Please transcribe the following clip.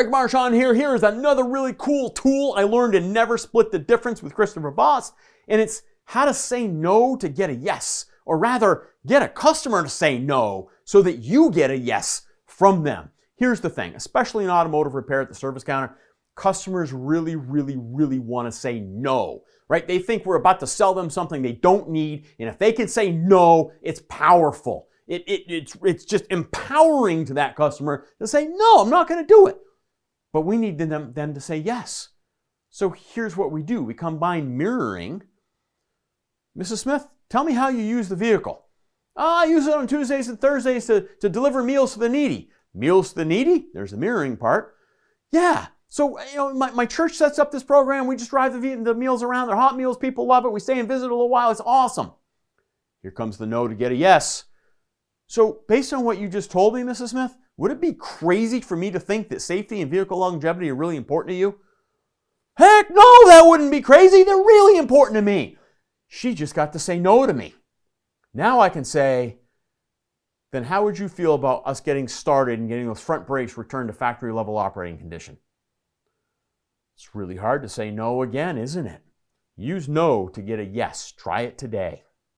Greg Marchand here. Here's another really cool tool I learned in Never Split the Difference with Christopher Voss, and it's how to say no to get a yes, or rather, get a customer to say no so that you get a yes from them. Here's the thing, especially in automotive repair at the service counter, customers really want to say no, right? They think we're about to sell them something they don't need, and if they can say no, it's powerful. It's just empowering to that customer to say, no, I'm not going to do it. But we need them to say yes. So here's what we do. We combine mirroring. Mrs. Smith, tell me how you use the vehicle. I use it on Tuesdays and Thursdays to deliver meals to the needy. Meals to the needy? There's the mirroring part. Yeah. So, my church sets up this program. We just drive the meals around. They're hot meals. People love it. We stay and visit a little while. It's awesome. Here comes the no to get a yes. So, based on what you just told me, Mrs. Smith, would it be crazy for me to think that safety and vehicle longevity are really important to you? Heck no, that wouldn't be crazy. They're really important to me. She just got to say no to me. Now I can say, then how would you feel about us getting started and getting those front brakes returned to factory level operating condition? It's really hard to say no again, isn't it? Use no to get a yes. Try it today.